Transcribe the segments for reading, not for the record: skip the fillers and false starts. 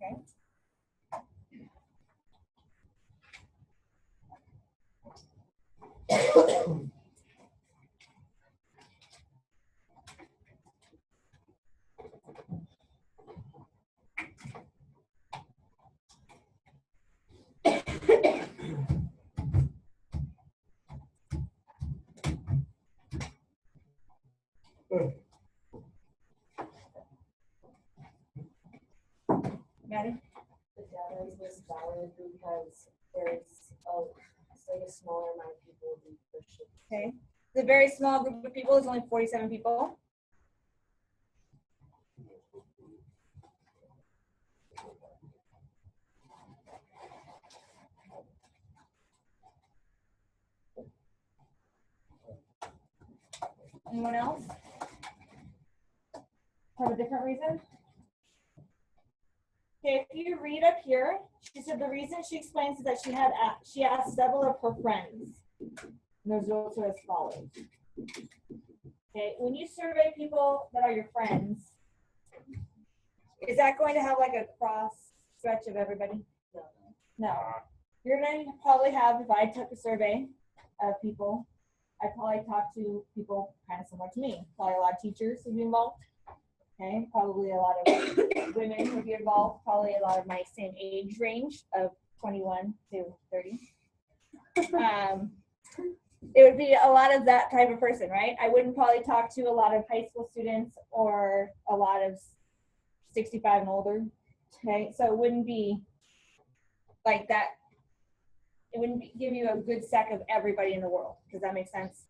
Okay. Maddie? The data is less valid because there's like a smaller amount of people being pushed. Okay. The very small group of people is only 47 people. Anyone else have a different reason? Okay, if you read up here, she said the reason she explains is that she asked several of her friends. And those results are as follows. Okay, when you survey people that are your friends, is that going to have like a cross stretch of everybody? No. You're going to probably have, if I took a survey of people, I'd probably talk to people kind of similar to me. Probably a lot of teachers would be involved. Okay, probably a lot of women would be involved. Probably a lot of my same age range of 21 to 30. It would be a lot of that type of person, right? I wouldn't probably talk to a lot of high school students or a lot of 65 and older. Okay, so it wouldn't be like that. It wouldn't give you a good stack of everybody in the world. Does that make sense?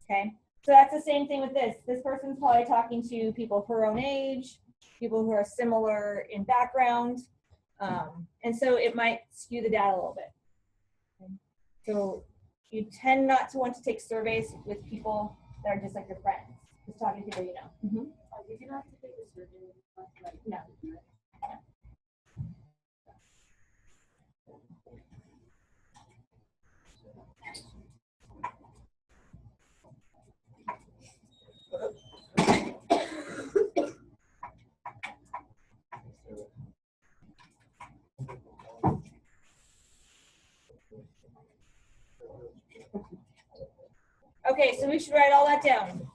Okay, so that's the same thing with this. This person's probably talking to people of her own age, people who are similar in background, and so it might skew the data a little bit. Okay. So you tend not to want to take surveys with people that are just like your friends, just talking to people you know. Mm-hmm. Did you have to take a survey? Like, no. Okay, so we should write all that down.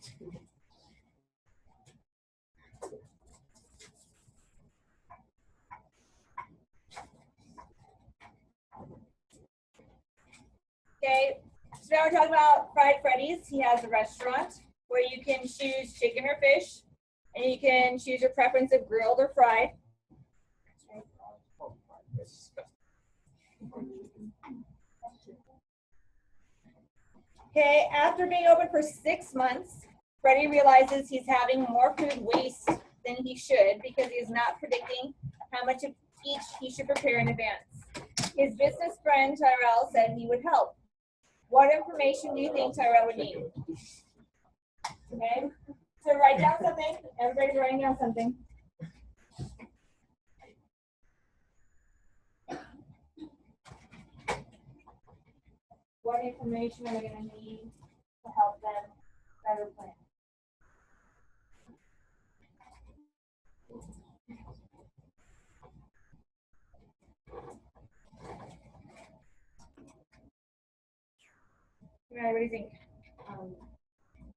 Okay, so now we're talking about Fried Freddy's. He has a restaurant where you can choose chicken or fish, and you can choose your preference of grilled or fried. Okay, after being open for 6 months, Freddy realizes he's having more food waste than he should because he's not predicting how much of each he should prepare in advance. His business friend Tyrell said he would help. What information do you think Tyrell would need? Okay, so write down something. Everybody's writing down something. What information are we going to need to help them better plan? What do you think?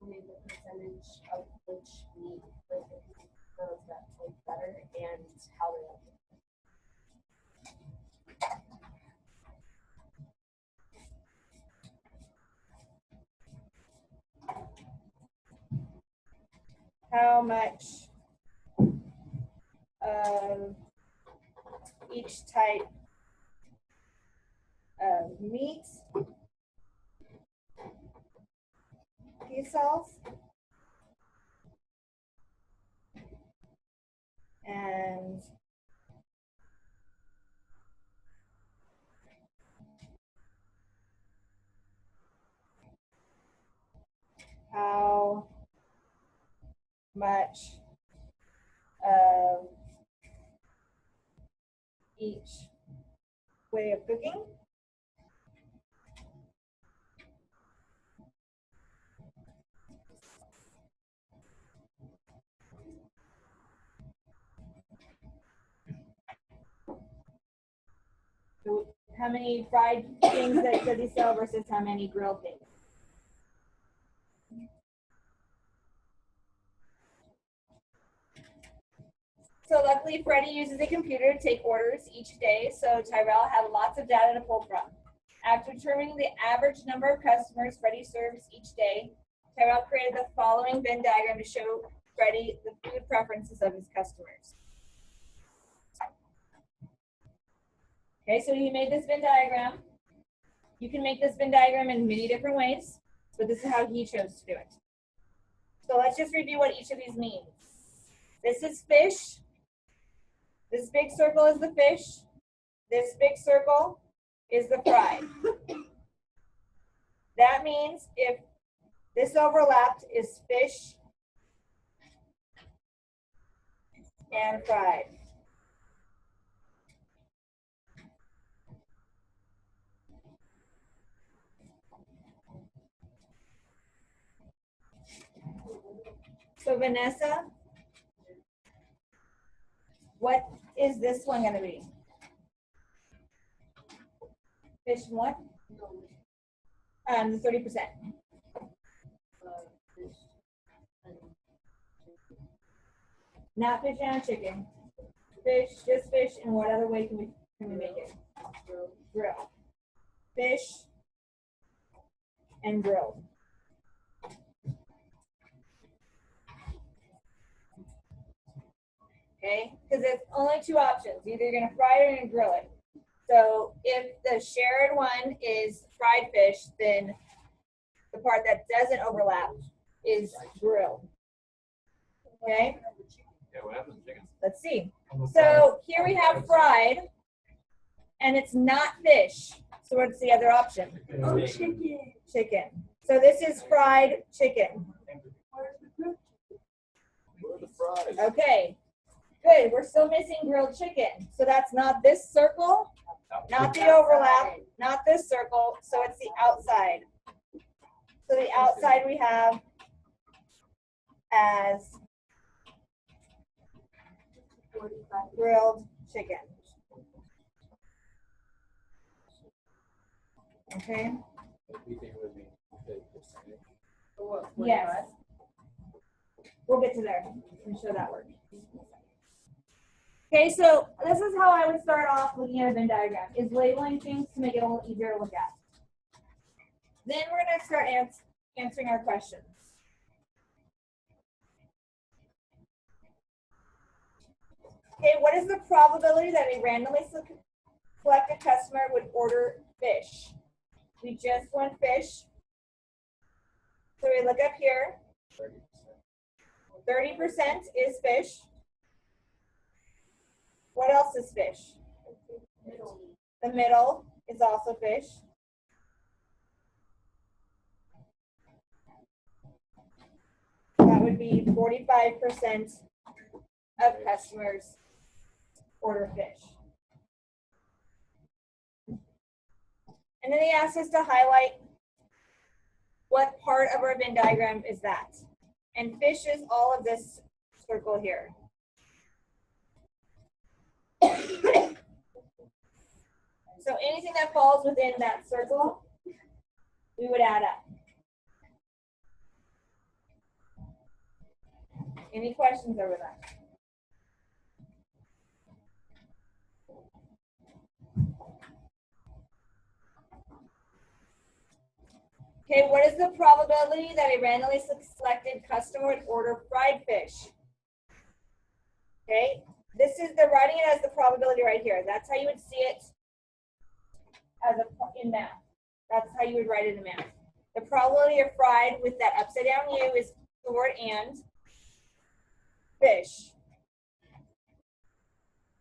maybe the percentage of which meat those that taste better and how they like it. How much of each type of meat he sells, and how much of each way of cooking. how many fried things that they sell versus how many grilled things. So luckily, Freddie uses a computer to take orders each day, so Tyrell had lots of data to pull from. After determining the average number of customers Freddie serves each day, Tyrell created the following Venn diagram to show Freddie the food preferences of his customers. Okay, so he made this Venn diagram. You can make this Venn diagram in many different ways, but this is how he chose to do it. So let's just review what each of these means. This is fish. This big circle is the fish. This big circle is the fried. That means if this overlapped is fish and fried. So Vanessa, what is this one going to be? Fish and what? 30%. Not fish and chicken. Fish, just fish, and what other way can we make it? Grill. Fish and grilled. Okay, because it's only two options. Either you're gonna fry it or you're gonna grill it. So if the shared one is fried fish, then the part that doesn't overlap is grilled. Okay? Yeah, what happens to chicken? Let's see. So here we have fried, and it's not fish. So what's the other option? Oh, chicken. Chicken. So this is fried chicken. Where are the fries? Okay. Good. We're still missing grilled chicken. So that's not this circle, not the overlap, not this circle. So it's the outside. So the outside we have as grilled chicken. Okay. We think it would be 50%. Yes. We'll get to there and show that work. Okay, so this is how I would start off looking at a Venn diagram, is labeling things to make it a little easier to look at. Then we're going to start answering our questions. Okay, what is the probability that a randomly selected customer would order fish? We just want fish. So we look up here. 30% is fish. What else is fish? The middle is also fish. That would be 45% of customers order fish. And then they asked us to highlight what part of our Venn diagram is that. And fish is all of this circle here. So anything that falls within that circle, we would add up. Any questions over that? Okay, what is the probability that a randomly selected customer would order fried fish? Okay, this is, they're writing it as the probability right here. That's how you would see it as in math. That's how you would write it in math. The probability of fried with that upside down U is the word and fish.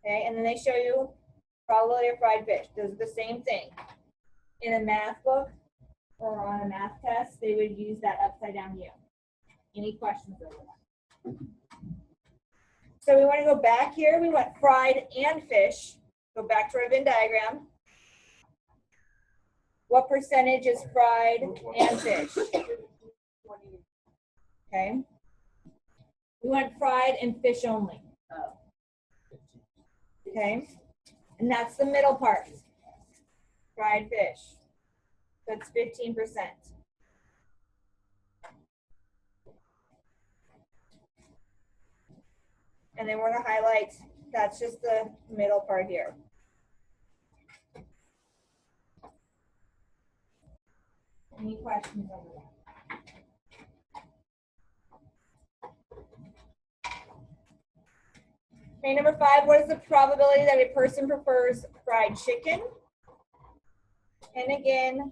Okay, and then they show you probability of fried fish. Does the same thing. In a math book or on a math test, they would use that upside down U. Any questions over that? So we want to go back here. We want fried and fish. Go back to our Venn diagram. What percentage is fried and fish? Okay. We want fried and fish only. Okay. And that's the middle part. fried fish. That's 15%. And then we're gonna highlight, that's just the middle part here. Any questions on that? Okay, number 5, what is the probability that a person prefers fried chicken? And again,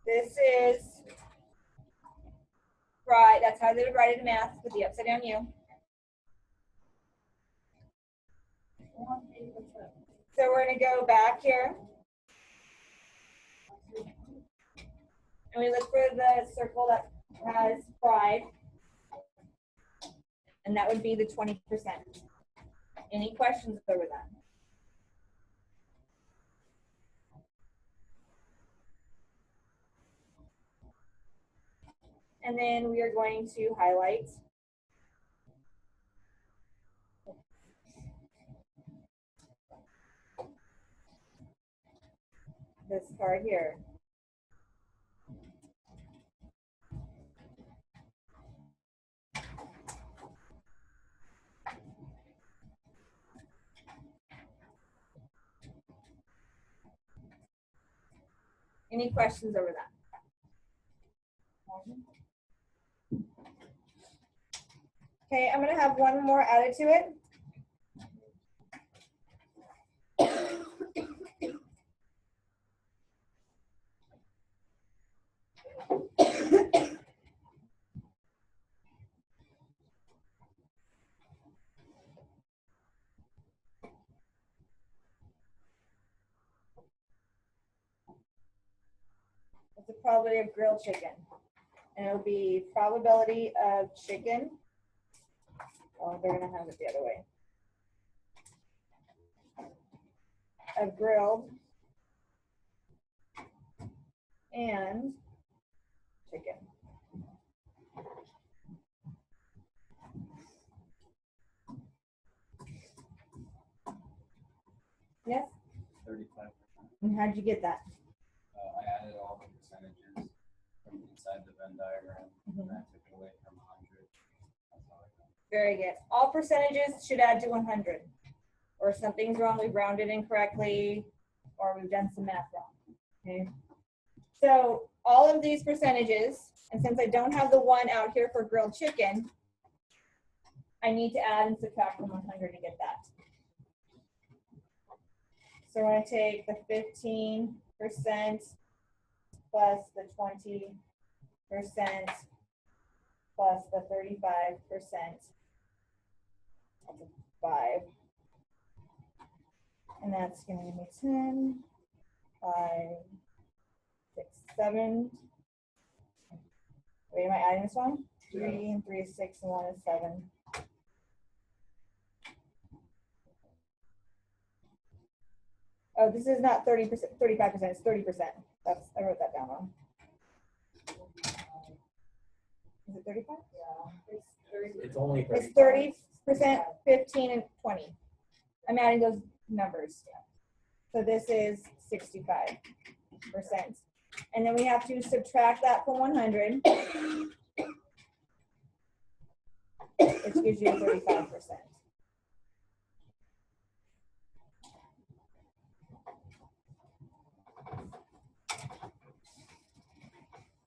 this is fried, that's how they would write it in math with the upside down U. So we're gonna go back here. And we look for the circle that has fried. And that would be the 20%. Any questions over that? And then we are going to highlight this part here. Any questions over that? Okay, I'm gonna have one more added to it. It's the probability of grilled chicken. And it'll be probability of chicken. Oh, they're gonna have it the other way. Of grilled and chicken. Yes? 35%. And how'd you get that? I added all the percentages from inside the Venn diagram, and I took it away from 100. That's how I got it. Very good. All percentages should add to 100. Or if something's wrong, we've rounded incorrectly, or we've done some math wrong. Okay. So all of these percentages, and since I don't have the 1 out here for grilled chicken, I need to add and subtract from 100 to get that. So we're going to take the 15% plus the 20% plus the 35%. That's a 5. And that's going to give me 10, 5, 6, 7. Wait, am I adding this one? 3 and 3 is 6 and 1 is 7. Oh, this is not 30%, 35%, it's 30%. That's, I wrote that down wrong. Is it 35? Yeah. It's only It's 30%, 15, and 20. I'm adding those numbers. So this is 65%. And then we have to subtract that from 100, which gives you 35%.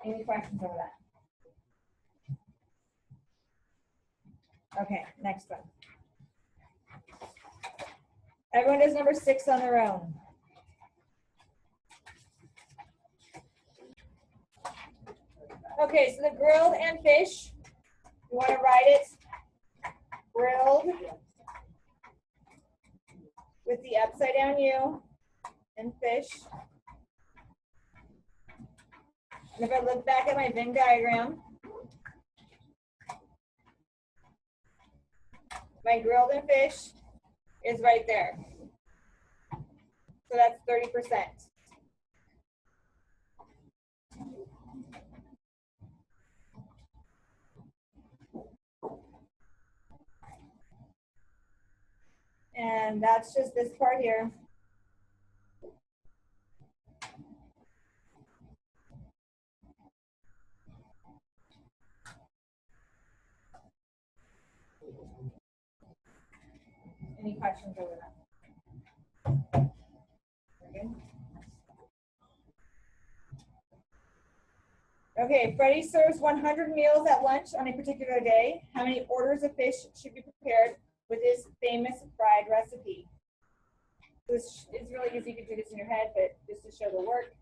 Any questions over that? Okay, next one. Everyone does number 6 on their own. Okay, so the grilled and fish, you want to write it grilled with the upside down U and fish. And if I look back at my Venn diagram, my grilled and fish is right there. So that's 30%. And that's just this part here. Any questions over that? Okay. Okay, Freddie serves 100 meals at lunch on a particular day. How many orders of fish should be prepared with this famous fried recipe? This is really easy. You can do this in your head, but just to show the work,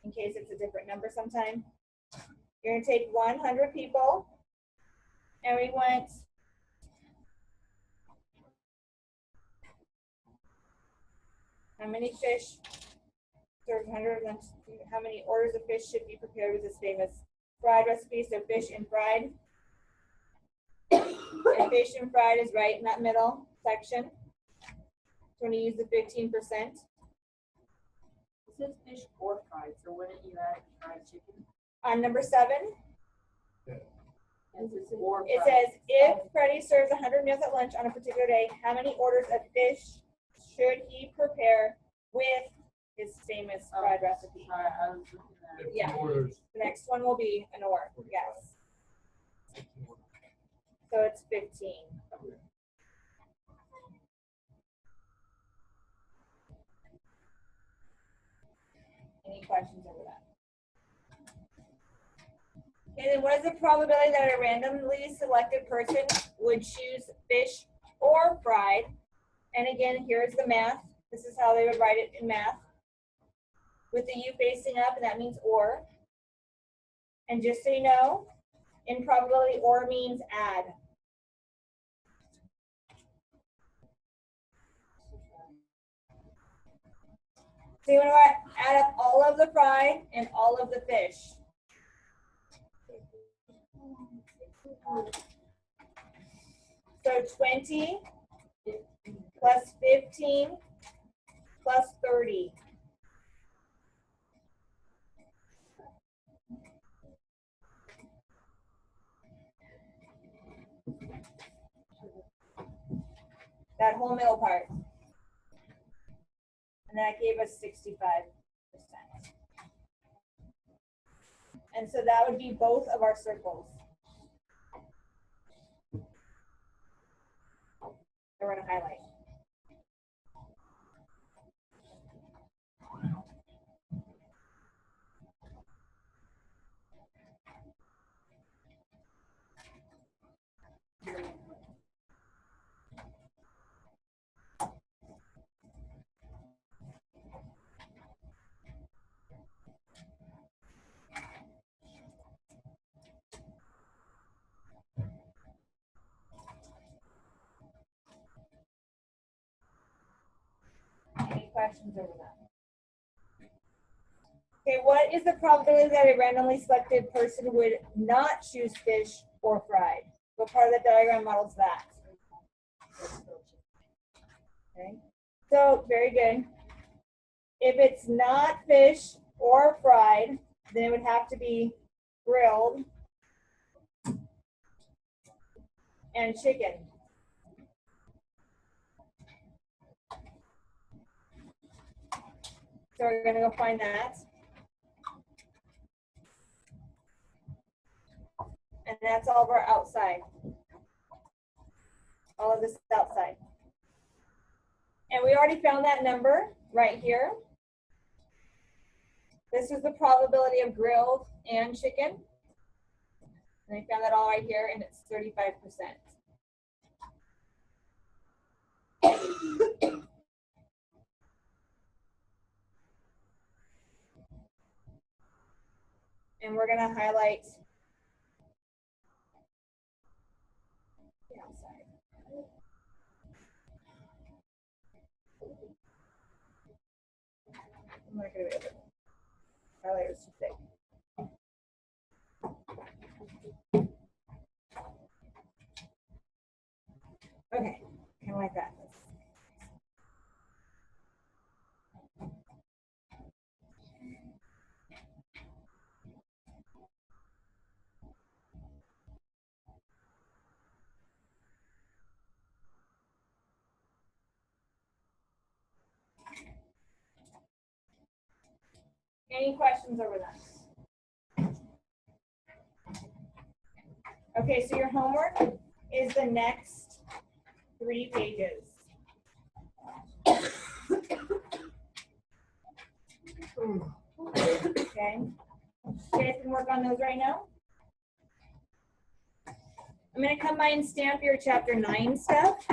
in case it's a different number sometime. You're gonna take 100 people, and we want how many fish served 100 lunch, how many orders of fish should be prepared with this famous fried recipe? So fish and fried. And fish and fried is right in that middle section. So when you use the 15%. It says fish or fried, so wouldn't you add fried chicken? On number 7, It says or it fried. says, if Freddie serves 100 meals at lunch on a particular day, how many orders of fish should he prepare with his famous fried recipe? Sorry, I was looking at it. Yeah. Orders. The next one will be an or, yes. So it's 15. Any questions over that? Okay, then what is the probability that a randomly selected person would choose fish or fried? And again, here's the math. This is how they would write it in math. With the U facing up, and that means or. And just so you know, in probability, or means add. So you want to add up all of the fried and all of the fish. So 20 plus 15 plus 30. That whole middle part. And that gave us 65%. And so that would be both of our circles. That we're going to highlight. Any questions over that? Okay, what is the probability that a randomly selected person would not choose fish or fried? What part of the diagram models that? Okay, so very good. If it's not fish or fried, then it would have to be grilled and chicken. So we're gonna go find that. And that's all of our outside. All of this is outside. And we already found that number right here. This is the probability of grilled and chicken. And I found that all right here, and it's 35%. And we're gonna highlight the outside. I'm not gonna be able to. Highlighter's too thick. Okay, kind of like that. Any questions over that? Okay, so your homework is the next 3 pages. Okay, you guys can work on those right now. I'm gonna come by and stamp your chapter 9 stuff.